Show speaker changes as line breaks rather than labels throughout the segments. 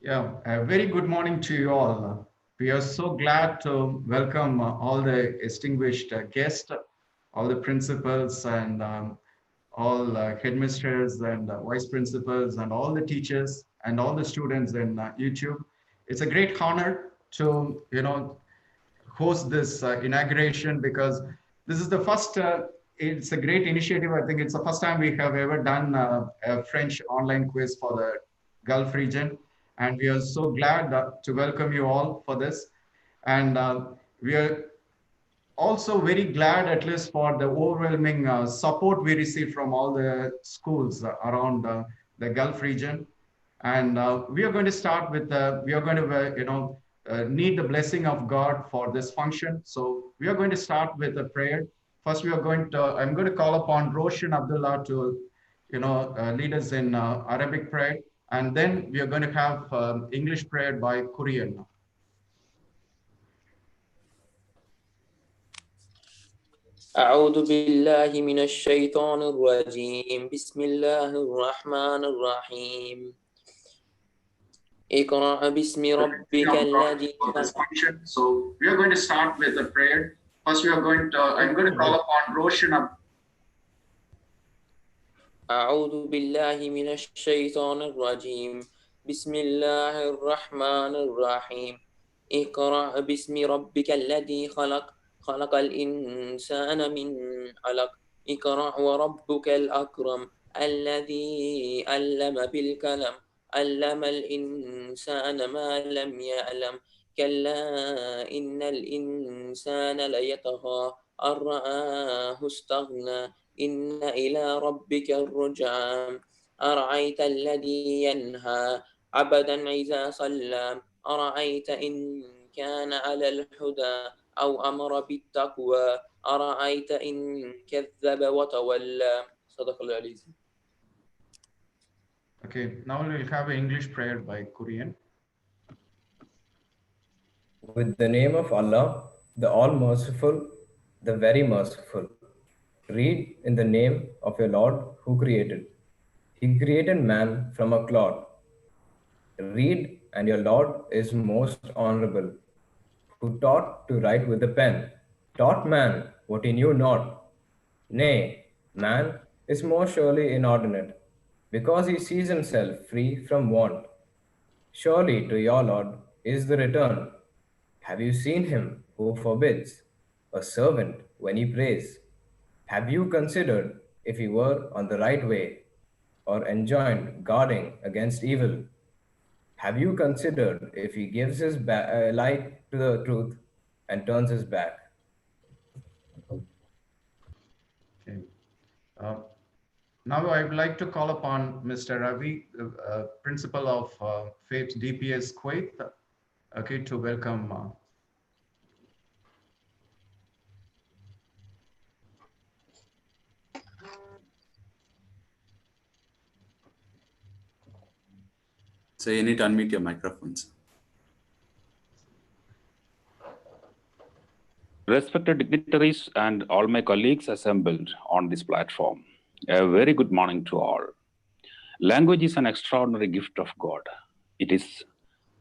Yeah, a very good morning to you all. We are so glad to welcome all the distinguished guests, all the principals and all headmasters and vice principals and all the teachers and all the students in YouTube. It's a great honor to, host this inauguration because this is the first, it's a great initiative. I think it's the first time we have ever done a French online quiz for the Gulf region. And we are so glad to welcome you all for this. And we are also very glad, at least for the overwhelming support we receive from all the schools around the Gulf region. And we are going to start with, we are going to, need the blessing of God for this function. So we are going to start with a prayer. First, I'm going to call upon Roshan Abdullah to, lead us in Arabic prayer. And then we are going to have English prayer by Korean.
أعوذ بالله من الشيطان الرجيم بسم الله الرحمن الرحيم اقرأ باسم ربك الذي
function. So we are going to start with a prayer. First, I'm going to call upon Roshan.
أعوذ بالله من الشيطان الرجيم بسم الله الرحمن الرحيم اقرأ باسم ربك الذي خلق الإنسان من علق اقرأ وربك الأكرم الذي علم بالقلم علم الإنسان ما لم يعلم كلا إن الإنسان ليطغى أن رآه استغنى إن إلى ربك الرجعى أرأيت الذي ينهى عبدا إذا صلى أرأيت إن كان على الهدى أو أمر بالتقوى أرأيت إن كذب وتولى صدق الله العظيم.
Okay, now we'll have an English prayer by Korean.
With the name of Allah, the All-Merciful, the Very Merciful. Read in the name of your Lord who created. He created man from a clod. Read, and your Lord is most honorable, who taught to write with the pen, taught man what he knew not. Nay, man is more surely inordinate, because he sees himself free from want. Surely to your Lord is the return. Have you seen him who forbids a servant when he prays? Have you considered if he were on the right way or enjoined guarding against evil? Have you considered if he gives his light to the truth and turns his back?
Okay. Uh, Now I would like to call upon Mr. Ravi, principal of FAIPS DPS Kuwait, okay, to welcome.
So you need to unmute your microphones.
Respected dignitaries and all my colleagues assembled on this platform, a very good morning to all. Language is an extraordinary gift of God. It is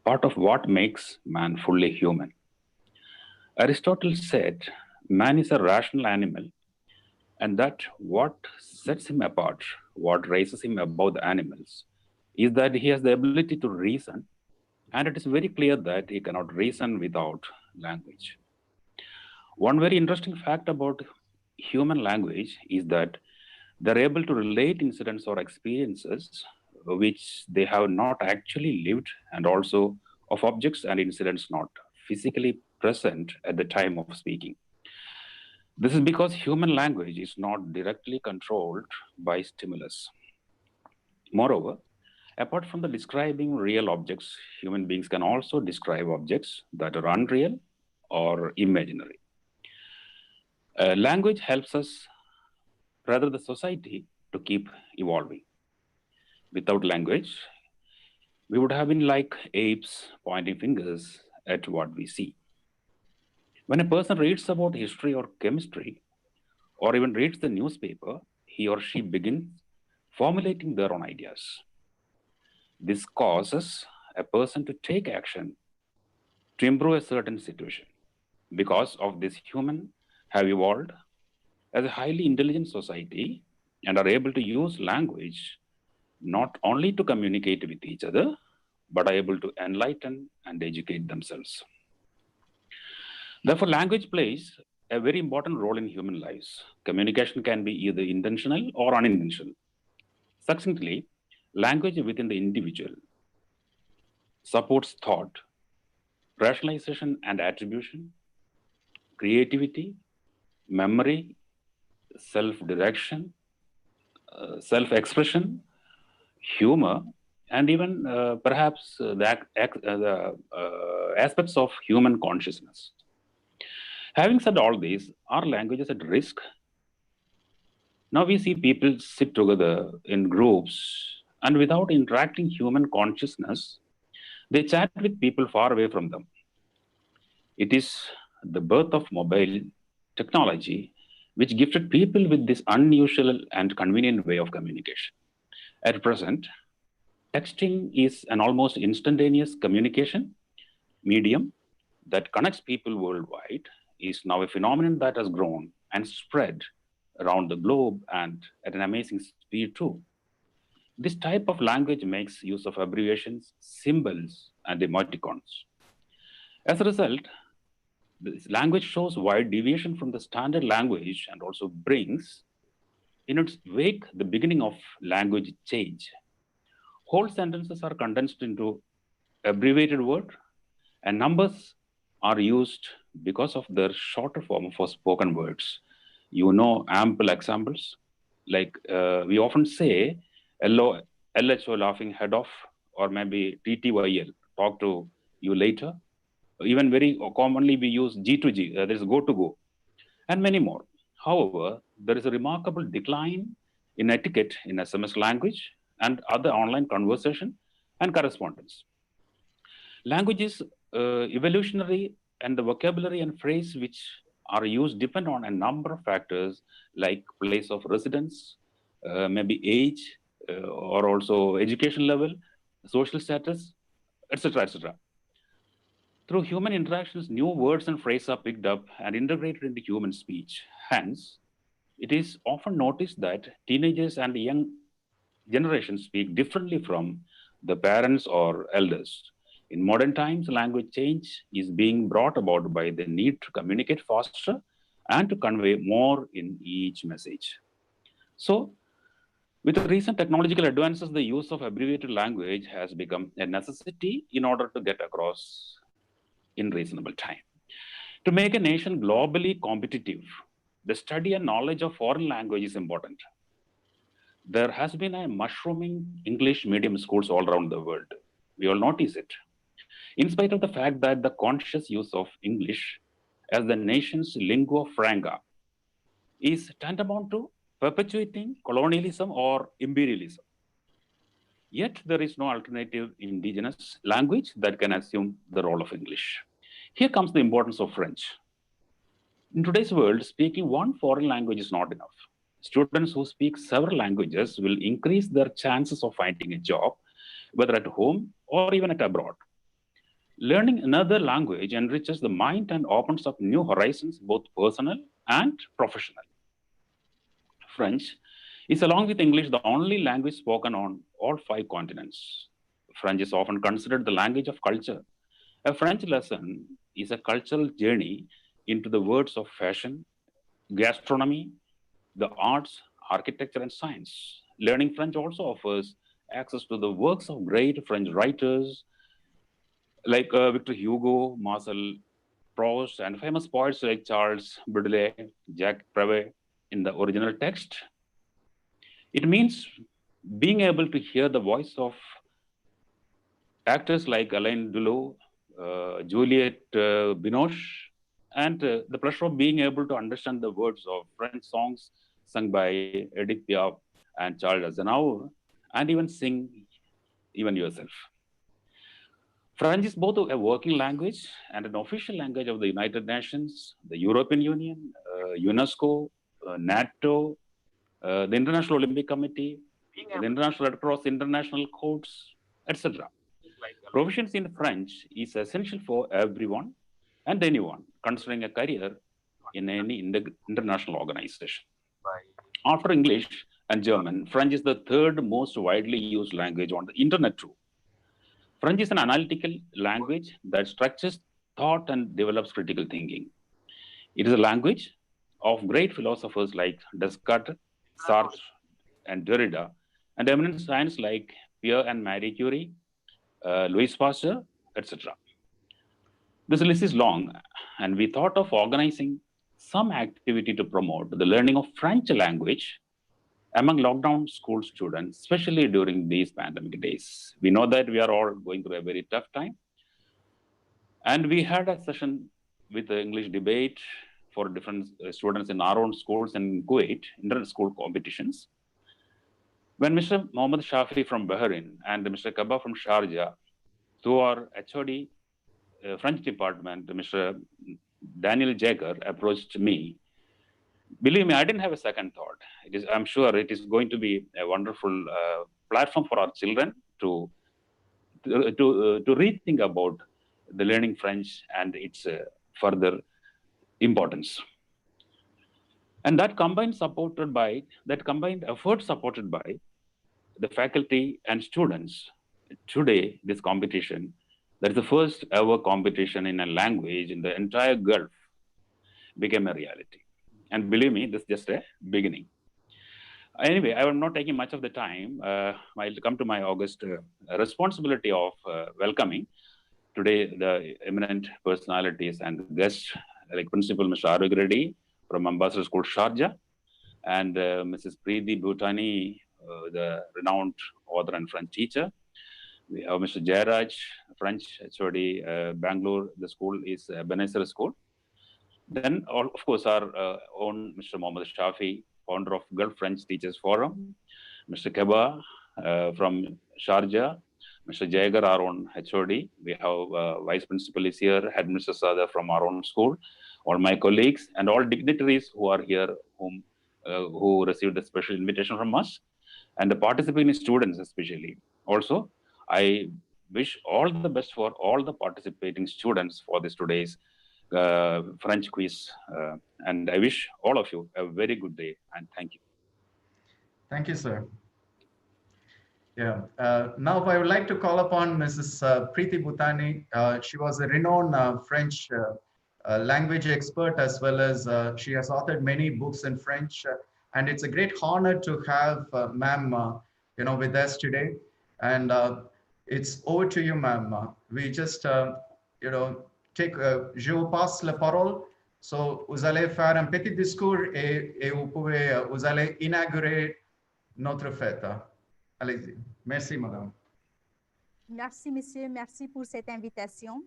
part of what makes man fully human. Aristotle said, man is a rational animal, and that what sets him apart, what raises him above the animals, is that he has the ability to reason, and it is very clear that he cannot reason without language. One very interesting fact about human language is that they're able to relate incidents or experiences which they have not actually lived, and also of objects and incidents not physically present at the time of speaking. This is because human language is not directly controlled by stimulus. Moreover, apart from the describing real objects, human beings can also describe objects that are unreal or imaginary. Language helps us, rather the society, to keep evolving. Without language, we would have been like apes pointing fingers at what we see. When a person reads about history or chemistry, or even reads the newspaper, he or she begins formulating their own ideas. This causes a person to take action to improve a certain situation. Because of this, human have evolved as a highly intelligent society and are able to use language not only to communicate with each other, but are able to enlighten and educate themselves. Therefore, language plays a very important role in human lives. Communication can be either intentional or unintentional. Succinctly, language within the individual supports thought, rationalization and attribution, creativity, memory, self-direction, self-expression, humor, and even perhaps the aspects of human consciousness. Having said all these, are languages at risk? Now we see people sit together in groups and without interacting human consciousness, they chat with people far away from them. It is the birth of mobile technology which gifted people with this unusual and convenient way of communication. At present, texting is an almost instantaneous communication medium that connects people worldwide, is now a phenomenon that has grown and spread around the globe and at an amazing speed too. This type of language makes use of abbreviations, symbols, and emoticons. As a result, this language shows wide deviation from the standard language and also brings in its wake the beginning of language change. Whole sentences are condensed into abbreviated word, and numbers are used because of their shorter form for spoken words. You know ample examples, like we often say LHO laughing head off, or maybe TTYL, talk to you later. Even very commonly we use G2G, that is go to go, and many more. However, there is a remarkable decline in etiquette in SMS language and other online conversation and correspondence. Language is evolutionary, and the vocabulary and phrase which are used depend on a number of factors like place of residence, maybe age, or also education level, social status, etc., etc. Through human interactions, new words and phrases are picked up and integrated into human speech. Hence, it is often noticed that teenagers and young generations speak differently from the parents or elders. In modern times, language change is being brought about by the need to communicate faster and to convey more in each message. So, with the recent technological advances, the use of abbreviated language has become a necessity in order to get across in reasonable time. To make a nation globally competitive, the study and knowledge of foreign language is important. There has been a mushrooming English medium schools all around the world. We all notice it. In spite of the fact that the conscious use of English as the nation's lingua franca is tantamount to perpetuating colonialism or imperialism. Yet there is no alternative indigenous language that can assume the role of English. Here comes the importance of French. In today's world, speaking one foreign language is not enough. Students who speak several languages will increase their chances of finding a job, whether at home or even at abroad. Learning another language enriches the mind and opens up new horizons, both personal and professional. French is, along with English, the only language spoken on all 5 continents. French is often considered the language of culture. A French lesson is a cultural journey into the worlds of fashion, gastronomy, the arts, architecture, and science. Learning French also offers access to the works of great French writers like Victor Hugo, Marcel Proust, and famous poets like Charles Baudelaire, Jacques Prévert in the original text. It means being able to hear the voice of actors like Alain Delon, Juliette Binoche, and the pleasure of being able to understand the words of French songs sung by Edith Piaf and Charles Aznavour, and even sing even yourself. French is both a working language and an official language of the United Nations, the European Union, UNESCO, NATO, the International Olympic Committee, the International Red Cross, international courts, etc. Proficiency in French is essential for everyone and anyone considering a career in any international organization. After English and German, French is the third most widely used language on the internet too. French is an analytical language that structures thought and develops critical thinking. It is a language of great philosophers like Descartes, Sartre, and Derrida, and eminent scientists like Pierre and Marie Curie, Louis Pasteur, etc. This list is long, and we thought of organizing some activity to promote the learning of French language among lockdown school students, especially during these pandemic days. We know that we are all going through a very tough time. And we had a session with the English debate for different students in our own schools in Kuwait, inter-school competitions. When Mr. Mohammed Shafi from Bahrain and Mr. Kaba from Sharjah, through our HOD French department, Mr. Daniel Jagger, approached me. Believe me, I didn't have a second thought. I'm sure it is going to be a wonderful platform for our children to rethink about the learning French and its further importance. And that combined effort supported by the faculty and students. Today, this competition, that is the first ever competition in a language in the entire Gulf, became a reality. And believe me, this is just a beginning. Anyway, I am not taking much of the time. I'll come to my August responsibility of welcoming today the eminent personalities and guests like Principal Mr. Arug Reddy from Ambassador School Sharjah, and Mrs. Preeti Bhutani, the renowned author and French teacher. We have Mr. Jairaj, French HOD, Bangalore. The school is Benesar School. Then, of course, our own Mr. Mohammed Shafi, founder of Gulf French Teachers Forum, Mr. Keba from Sharjah, Mr. Jagar, our own HOD. We have Vice Principal is here, Headmaster Sada from our own school, all my colleagues, and all dignitaries who are here, who received a special invitation from us, and the participating students especially. Also, I wish all the best for all the participating students for this today's French quiz. And I wish all of you a very good day, and thank you.
Thank you, sir. Yeah. Now I would like to call upon Mrs. Preeti Bhutani. She was a renowned French language expert, as well as she has authored many books in French. And it's a great honor to have ma'am, with us today. And it's over to you, ma'am. We just, je vous passe la parole. So, vous allez faire un petit discours et vous allez inaugurer notre fête. Allez-y. Merci, madame.
Merci, monsieur. Merci pour cette invitation.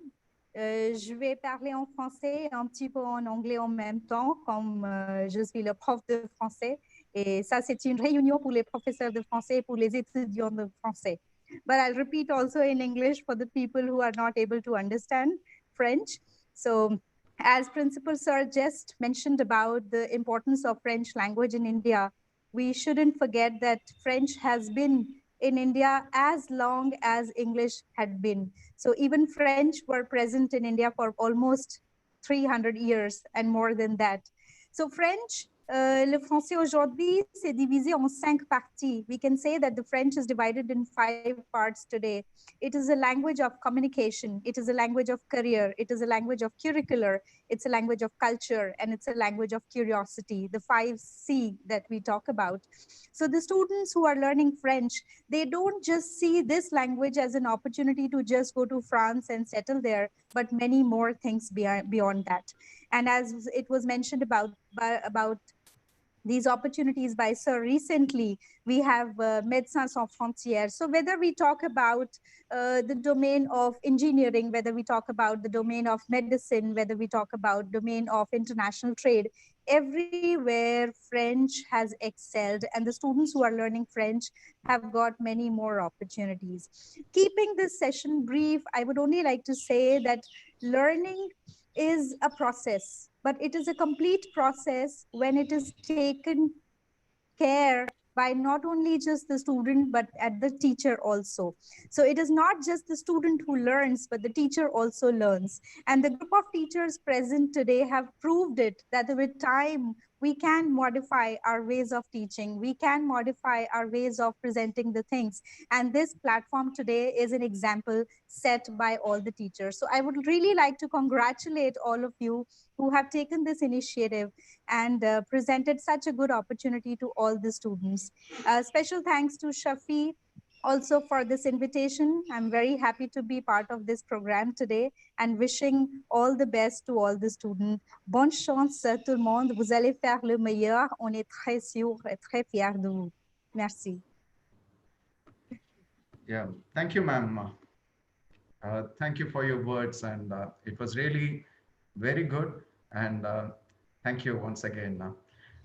Je vais parler en français et un petit peu en anglais en même temps, comme je suis le prof de français. Et ça, c'est une réunion pour les professeurs de français et pour les étudiants de français. But I'll repeat also in English for the people who are not able to understand French. So, as Principal Sir just mentioned about the importance of French language in India, we shouldn't forget that French has been in India as long as English had been. So even French were present in India for almost 300 years and more than that. So French, le français aujourd'hui, c'est divisé en 5 parties. We can say that the French is divided in 5 parts today. It is a language of communication. It is a language of career. It is a language of curricular. It's a language of culture, and it's a language of curiosity, the 5C that we talk about. So the students who are learning French, they don't just see this language as an opportunity to just go to France and settle there, but many more things beyond that. And as it was mentioned about these opportunities by Sir recently, we have Médecins Sans Frontières. So whether we talk about the domain of engineering, whether we talk about the domain of medicine, whether we talk about domain of international trade, everywhere French has excelled, and the students who are learning French have got many more opportunities. Keeping this session brief, I would only like to say that learning is a process, but it is a complete process when it is taken care by not only just the student, but at the teacher also. So it is not just the student who learns, but the teacher also learns. And the group of teachers present today have proved it, that with time, we can modify our ways of teaching. We can modify our ways of presenting the things. And this platform today is an example set by all the teachers. So I would really like to congratulate all of you who have taken this initiative and presented such a good opportunity to all the students. Special thanks to Shafi also for this invitation. I'm very happy to be part of this program today and wishing all the best to all the students. Bonne chance tout le monde. Vous allez faire le meilleur. On est très sûr et très fiers de vous. Merci.
Yeah, thank you, ma'am. Thank you for your words, and it was really very good. And thank you once again.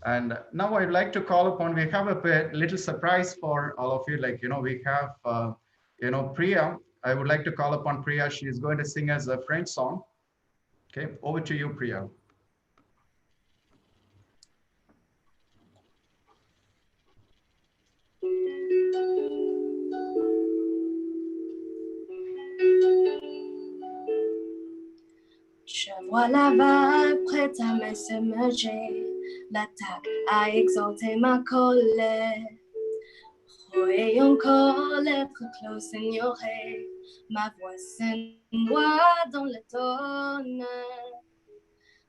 And now I'd like to call upon, we have a little surprise for all of you. Like, we have, Priya. I would like to call upon Priya. She is going to sing us a French song. Okay, over to you, Priya.
Je vois la vague prête à me submerger, l'attaque a exalté ma colère. Et encore l'être clos ignoré, ma voix se noie dans le tonnerre.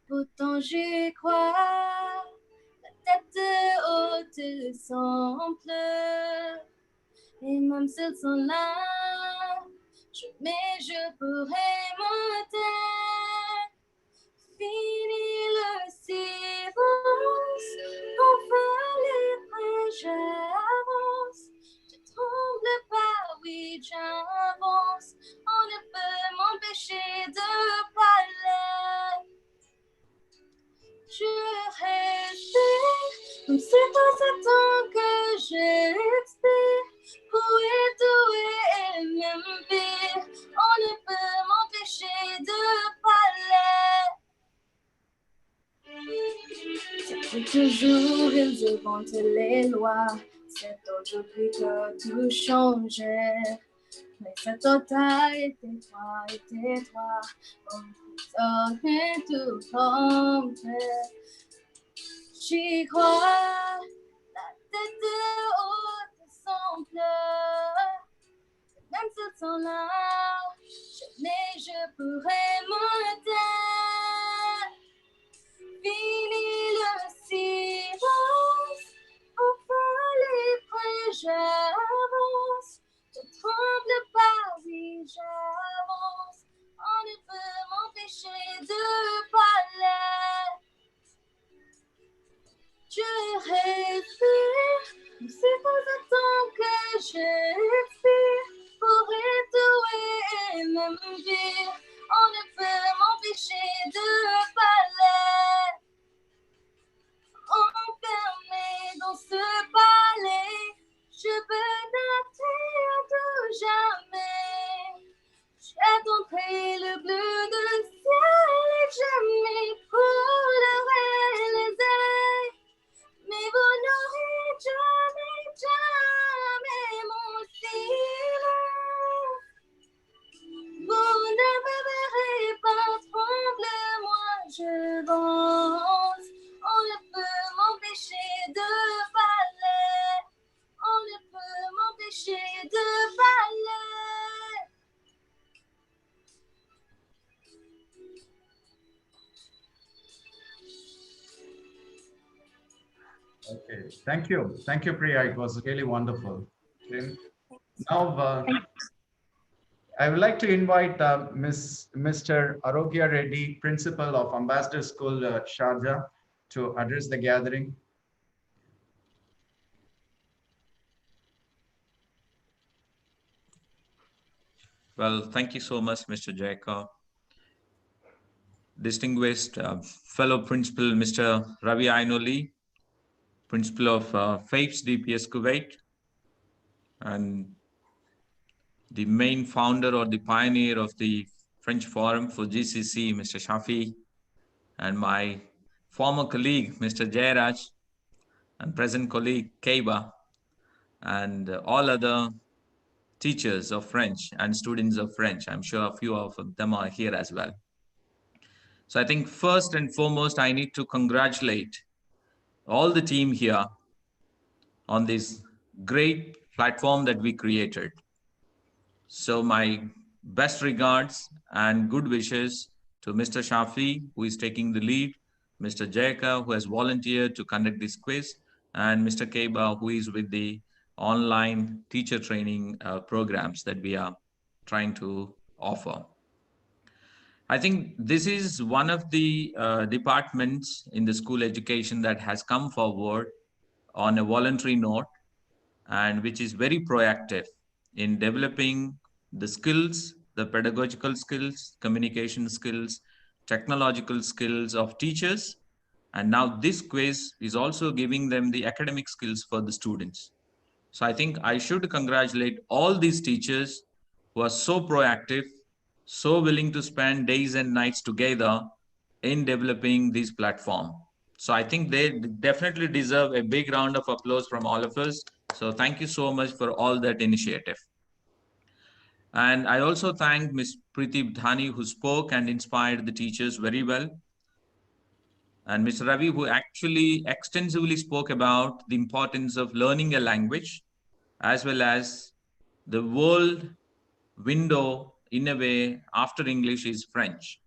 Pourtant j'y crois, la tête haute sans pleurs. Et même s'ils sont là, mais je pourrais me taire. Fini le silence, enfin les prêts, j'avance. Je tremble pas, oui, j'avance. On ne peut m'empêcher de parler. Je respire, comme si tout ce temps que j'expire pourrait douer et même pire. On ne peut m'empêcher de parler. C'est toujours ils inventent les lois, c'est aujourd'hui que tout changeait. Mais c'est total était toi, on peut tout tromper. J'y crois, la tête haute sans pleurs. Même s'ils sont là, jamais je pourrais me taire. Fini le silence, enfin les prêts, j'avance. Je tremble pas, oui, j'avance. On ne peut m'empêcher de parler. Je respire, comme si tout le temps que j'expire pourrait douer et même pire. On ne peut m'empêcher de parler. Enfermé dans ce palais, je peux nager à tout jamais. J'attendrai le bleu du ciel et je m'écoulerai les ailes. Mais vous n'aurez jamais, jamais mon silence. Vous ne me verrez pas trembler, moi je avance. On ne peut m'empêcher de parler. On ne peut m'empêcher de parler.
Okay, thank you. Thank you, Priya. It was really wonderful. Okay. Now, I would like to invite Mr. Arogya Reddy, Principal of Ambassador School, Sharjah, to address the gathering.
Well, thank you so much, Mr. Jacob. Distinguished fellow principal, Mr. Ravi Ainoli, principal of FAIPS DPS Kuwait, and the main founder or the pioneer of the French Forum for GCC, Mr. Shafi, and my former colleague, Mr. Jairaj, and present colleague, Keiba, and all other teachers of French and students of French. I'm sure a few of them are here as well. So I think first and foremost, I need to congratulate all the team here on this great platform that we created. So my best regards and good wishes to Mr. Shafi, who is taking the lead, Mr. Jayaka, who has volunteered to conduct this quiz, and Mr. Keba, who is with the online teacher training programs that we are trying to offer. I think this is one of the departments in the school education that has come forward on a voluntary note, and which is very proactive in developing the skills, the pedagogical skills, communication skills, technological skills of teachers. And now this quiz is also giving them the academic skills for the students. So I think I should congratulate all these teachers who are so proactive, so willing to spend days and nights together in developing this platform. So I think they definitely deserve a big round of applause from all of us. So thank you so much for all that initiative. And I also thank Ms. Preeti Dhani, who spoke and inspired the teachers very well. And Mr. Ravi, who actually extensively spoke about the importance of learning a language, as well as the world window, in a way, after English is French.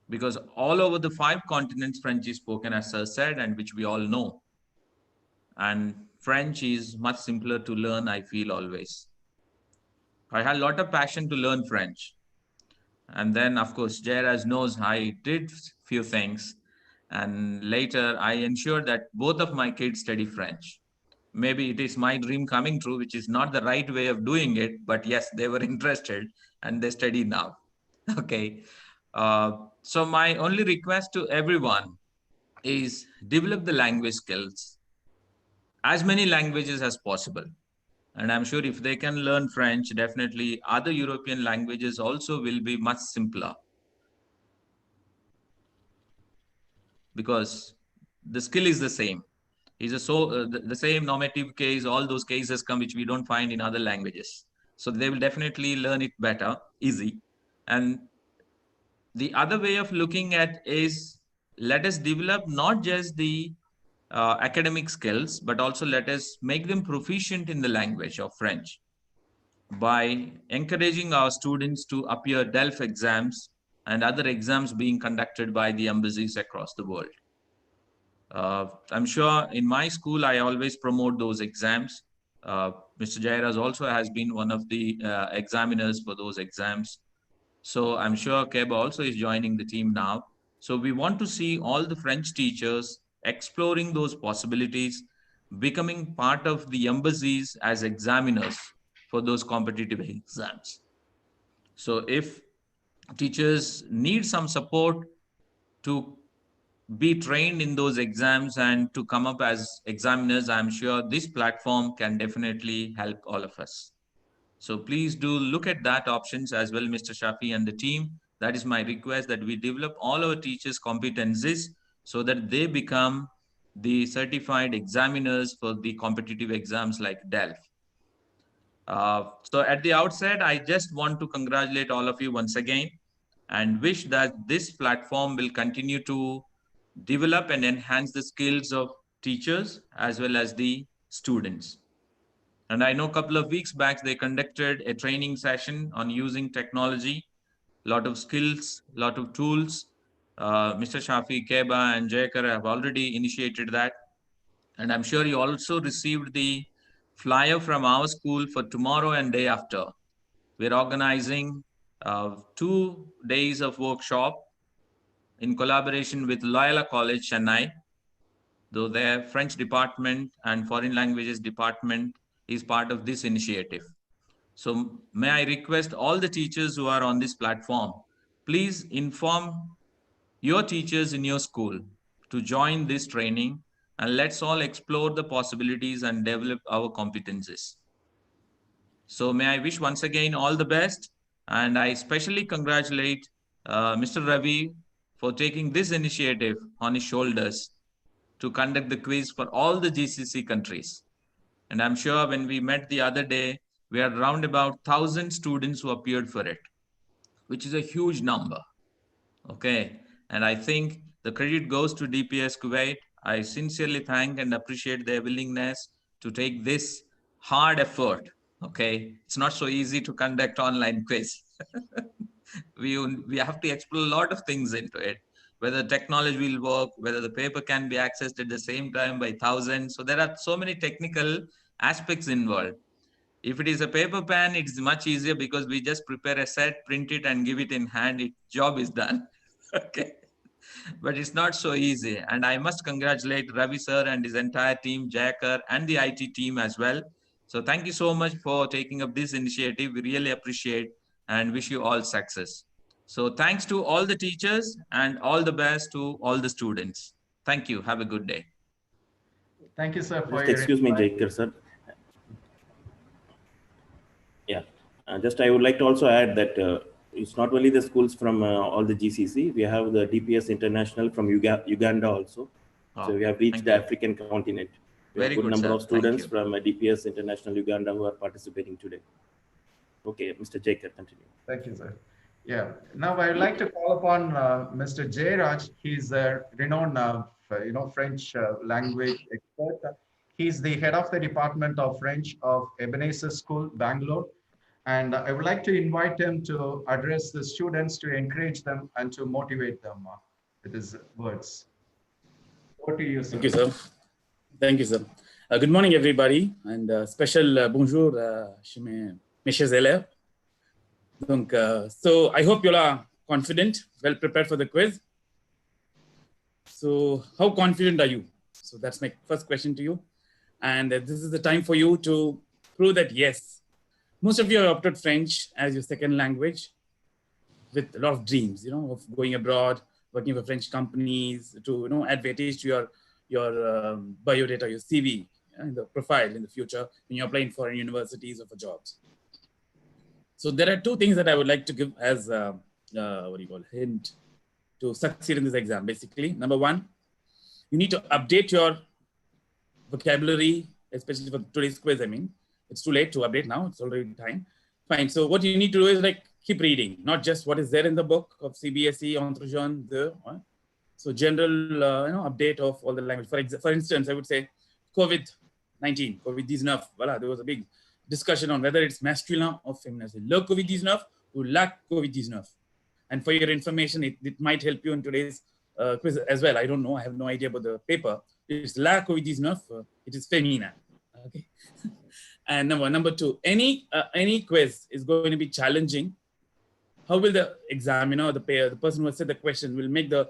Because all over the 5 continents, French is spoken, as Sir said, and which we all know. And French is much simpler to learn, I feel always. I had a lot of passion to learn French. And then, of course, Jairaz knows I did few things. And later, I ensured that both of my kids study French. Maybe it is my dream coming true, which is not the right way of doing it. But yes, they were interested and they study now. Okay. So my only request to everyone is develop the language skills, as many languages as possible. And I'm sure if they can learn French, definitely other European languages also will be much simpler. Because the skill is the same. The same normative case, all those cases come which we don't find in other languages. So they will definitely learn it better, easy. And the other way of looking at is, let us develop not just the academic skills, but also let us make them proficient in the language of French by encouraging our students to appear DELF exams and other exams being conducted by the embassies across the world. I'm sure in my school, I always promote those exams. Mr. Jairaz also has been one of the examiners for those exams. So I'm sure Keba also is joining the team now. So we want to see all the French teachers exploring those possibilities, becoming part of the embassies as examiners for those competitive exams. So if teachers need some support to be trained in those exams and to come up as examiners, I'm sure this platform can definitely help all of us. So please do look at that options as well, Mr. Shafi and the team. That is my request, that we develop all our teachers' competencies so that they become the certified examiners for the competitive exams like DELF. So at the outset, I just want to congratulate all of you once again and wish that this platform will continue to develop and enhance the skills of teachers as well as the students. And I know a couple of weeks back, they conducted a training session on using technology, a lot of skills, a lot of tools. Mr. Shafi, Keba, and Jayakar have already initiated that. And I'm sure you also received the flyer from our school for tomorrow and day after. We're organizing 2 days of workshop in collaboration with Loyola College, Chennai, though their French department and foreign languages department is part of this initiative. So may I request all the teachers who are on this platform, please inform your teachers in your school to join this training, and let's all explore the possibilities and develop our competencies. So may I wish once again all the best, and I especially congratulate Mr. Ravi for taking this initiative on his shoulders to conduct the quiz for all the GCC countries. And I'm sure when we met the other day, we had around about 1,000 students who appeared for it, which is a huge number. Okay. And I think the credit goes to DPS Kuwait. I sincerely thank and appreciate their willingness to take this hard effort. Okay. It's not so easy to conduct online quiz. we have to explore a lot of things into it, whether technology will work, whether the paper can be accessed at the same time by thousands. So there are so many technical aspects involved. If it is a paper pen, it's much easier because we just prepare a set, print it, and give it in hand. Job is done. Okay. But it's not so easy. And I must congratulate Ravi sir and his entire team, Jacker, and the IT team as well. So thank you so much for taking up this initiative. We really appreciate and wish you all success. So thanks to all the teachers and all the best to all the students. Thank you. Have a good day.
Thank you, sir, for
Just
your
excuse me, Jaker, sir. Yeah, just I would like to also add that it's not only the schools from all the GCC. We have the DPS International from Uganda also.
Oh,
so we have reached the African continent. We have a good number of students from DPS International Uganda who are participating today. Okay, Mr. Jaker, continue.
Thank you, sir. Yeah. Now I would like to call upon Mr. Jairaj. He's a renowned, French language expert. He's the head of the Department of French of Ebenezer School, Bangalore. And I would like to invite him to address the students, to encourage them and to motivate them with his words. Over to you, sir.
Thank you, sir. Thank you, sir. Good morning, everybody, and special bonjour, mes chers élèves. Donc, so I hope you are confident, well prepared for the quiz. So how confident are you? So that's my first question to you. And this is the time for you to prove that, yes, most of you have opted French as your second language with a lot of dreams, of going abroad, working for French companies, to, advantage to your biodata, your CV, and the profile in the future when you're applying for universities or for jobs. So there are two things that I would like to give as hint to succeed in this exam. Basically, number one, you need to update your vocabulary, especially for today's quiz. I mean, it's too late to update now. It's already time. Fine. So what you need to do is keep reading, not just what is there in the book of CBSE, Entre Jeunes, so general, update of all the language. For instance, I would say COVID-19, COVID-19. Voilà, there was a big discussion on whether it's masculine or feminine. Le COVID-19 or la COVID-19. And for your information, it might help you in today's quiz as well. I don't know. I have no idea about the paper. It's la COVID-19. It is feminine. Okay. And number two, any quiz is going to be challenging. How will the examiner, the person who has said the question, will make the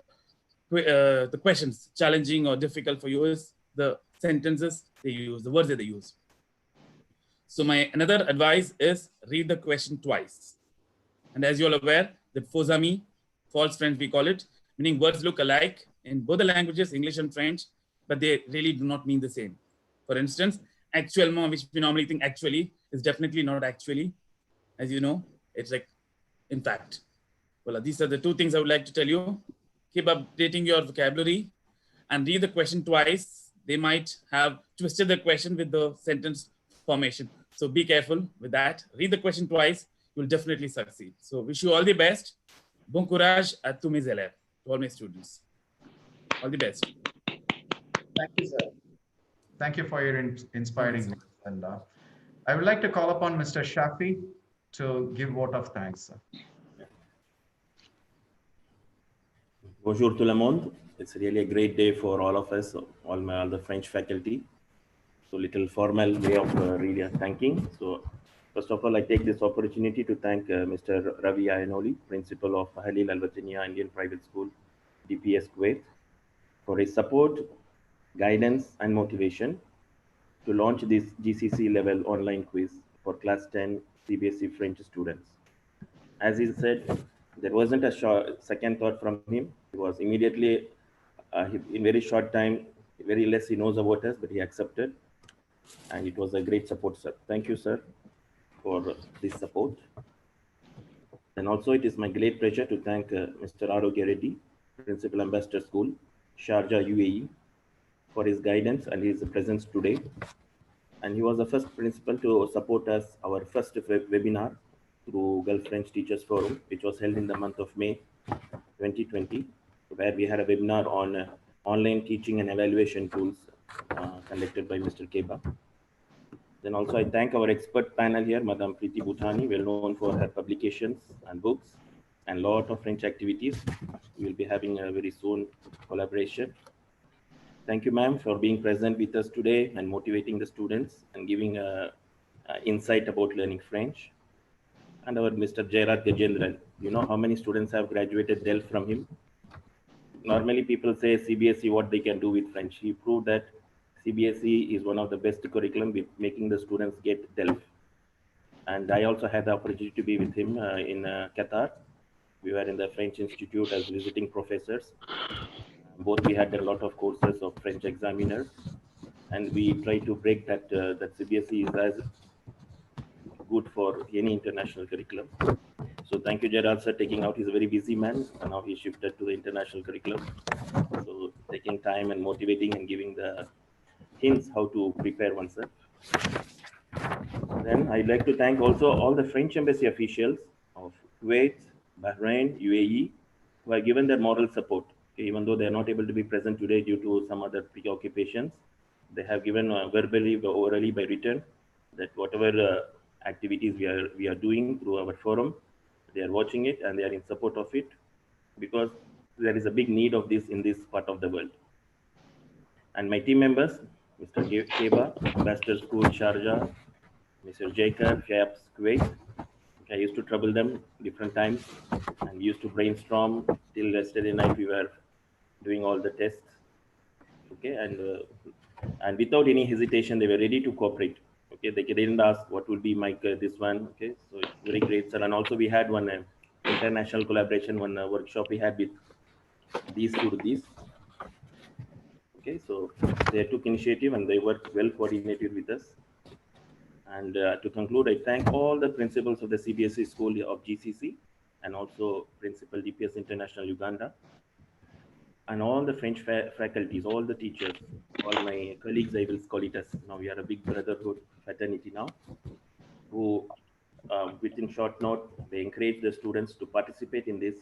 questions challenging or difficult for you is the sentences they use, the words that they use. So my another advice is read the question twice. And as you're aware, the faux amis, false friends we call it, meaning words look alike in both the languages, English and French, but they really do not mean the same. For instance, actuellement, which we normally think actually, is definitely not actually. As you know, it's in fact. Well, these are the two things I would like to tell you. Keep updating your vocabulary and read the question twice. They might have twisted the question with the sentence formation. So be careful with that. Read the question twice. You'll definitely succeed. So wish you all the best. Bon courage à tous mes élèves, to all my students. All the best.
Thank you, sir. Thank you for your inspiring words. And I would like to call upon Mr. Shafi to give vote of thanks, sir.
Bonjour tout le monde. It's really a great day for all of us, all the French faculty. So little formal way of really thanking. So first of all, I take this opportunity to thank Mr. Ravi Ainoli, principal of Halil Al-Wataniya Indian Private School, DPS Kuwait, for his support, guidance, and motivation to launch this GCC level online quiz for class 10 CBSE French students. As he said, there wasn't a second thought from him. He was immediately, in very short time, very less he knows about us, but he accepted. And it was a great support, sir. Thank you, sir, for this support. And also, it is my great pleasure to thank Mr. Arogya Reddy, Principal Ambassador School, Sharjah, UAE, for his guidance and his presence today. And he was the first principal to support us, our first webinar through Gulf French Teachers Forum, which was held in the month of May 2020, where we had a webinar on online teaching and evaluation tools conducted by Mr. Keba. Then also I thank our expert panel here, Madam Preeti Bhutani, well known for her publications and books and lot of French activities. We will be having a very soon collaboration. Thank you, ma'am, for being present with us today and motivating the students and giving insight about learning French. And our Mr. Jairat Gajendran, you know how many students have graduated DEL from him? Normally people say CBSE, what they can do with French. He proved that CBSE is one of the best curriculum with making the students get DEL. And I also had the opportunity to be with him in Qatar. We were in the French Institute as visiting professors. Both we had a lot of courses of French examiners, and we try to break that that CBSE is as good for any international curriculum. So thank you, Gerard, sir, taking out. He's a very busy man, and now he shifted to the international curriculum. So taking time and motivating and giving the hints how to prepare oneself. Then I'd like to thank also all the French embassy officials of Kuwait, Bahrain, UAE, who have given their moral support. Even though they are not able to be present today due to some other preoccupations, they have given verbally, orally, by written, that whatever activities we are doing through our forum, they are watching it and they are in support of it, because there is a big need of this in this part of the world. And my team members, Mr. Keba, Ambassador School, Sharjah, Mr. Jacob, FAIPS, Kuwait. I used to trouble them different times, and we used to brainstorm till yesterday night. We were doing all the tests, okay, and without any hesitation, they were ready to cooperate. Okay, they didn't ask what will be my this one. Okay, so it's very great, sir. And also we had one international collaboration, one workshop we had with these to these. Okay, so they took initiative and they worked well coordinated with us. And to conclude, I thank all the principals of the CBSE school of GCC and also Principal DPS International Uganda, and all the French faculties, all the teachers, all my colleagues, I will call it as now we are a big brotherhood fraternity now, who within short note, they encourage the students to participate in this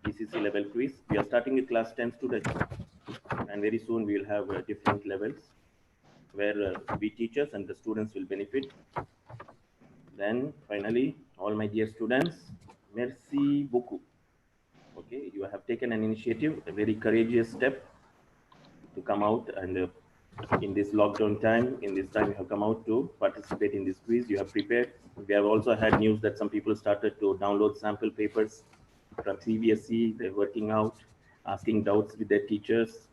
GCC level quiz. We are starting with class 10 students, and very soon we will have different levels where we teachers and the students will benefit. Then finally, all my dear students, merci beaucoup. Okay, you have taken an initiative, a very courageous step to come out, and in this lockdown time, in this time you have come out to participate in this quiz. You have prepared. We have also had news that some people started to download sample papers from CBSE. They're working out, asking doubts with their teachers.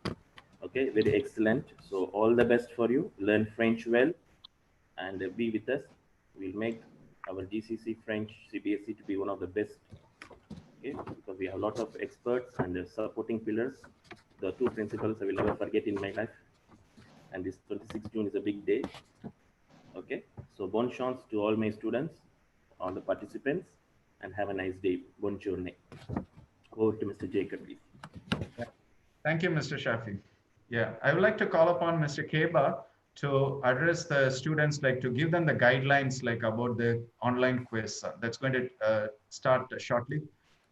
Okay, very excellent. So all the best for you. Learn French well and be with us. We'll make our GCC French CBSE to be one of the best. Okay, because we have a lot of experts and supporting pillars. The two principles I will never forget in my life. And this 26th June is a big day. Okay, so bonne chance to all my students, all the participants, and have a nice day. Bonne journée. Over to Mr. Jacob, please.
Thank you, Mr. Shafi. Yeah, I would like to call upon Mr. Keba to address the students, like to give them the guidelines, like about the online quiz that's going to start shortly.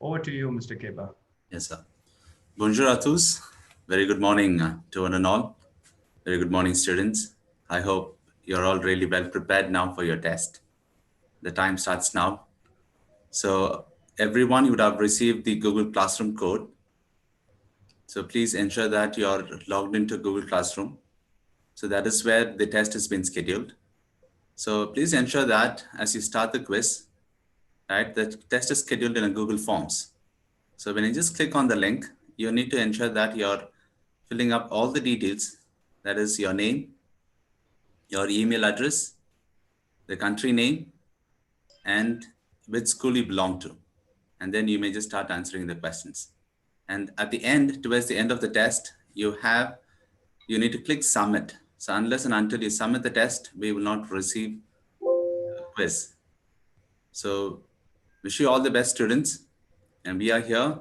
Over to you, Mr. Keba.
Yes, sir. Bonjour à tous. Very good morning to one and all. Very good morning, students. I hope you're all really well prepared now for your test. The time starts now. So everyone, you would have received the Google Classroom code. So please ensure that you're logged into Google Classroom. So that is where the test has been scheduled. So please ensure that as you start the quiz, right, the test is scheduled in a Google Forms. So when you just click on the link, you need to ensure that you're filling up all the details. That is your name, your email address, the country name, and which school you belong to. And then you may just start answering the questions. And at the end, towards the end of the test, you need to click submit. So unless and until you submit the test, we will not receive a quiz. So wish you all the best, students. And we are here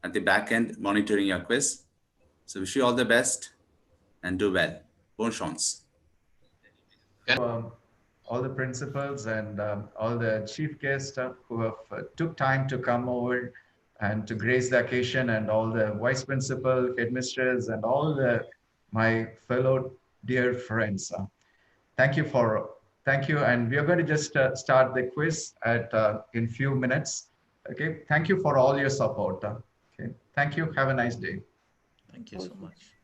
at the back end monitoring your quiz. So wish you all the best and do well. Bonne chance.
All the principals and all the chief guests who have took time to come over and to grace the occasion, and all the vice principal, headmisters, and all my fellow dear friends. Thank you, and we are going to just start the quiz in few minutes. Okay, thank you for all your support. Okay, thank you. Have a nice day.
Thank you so much.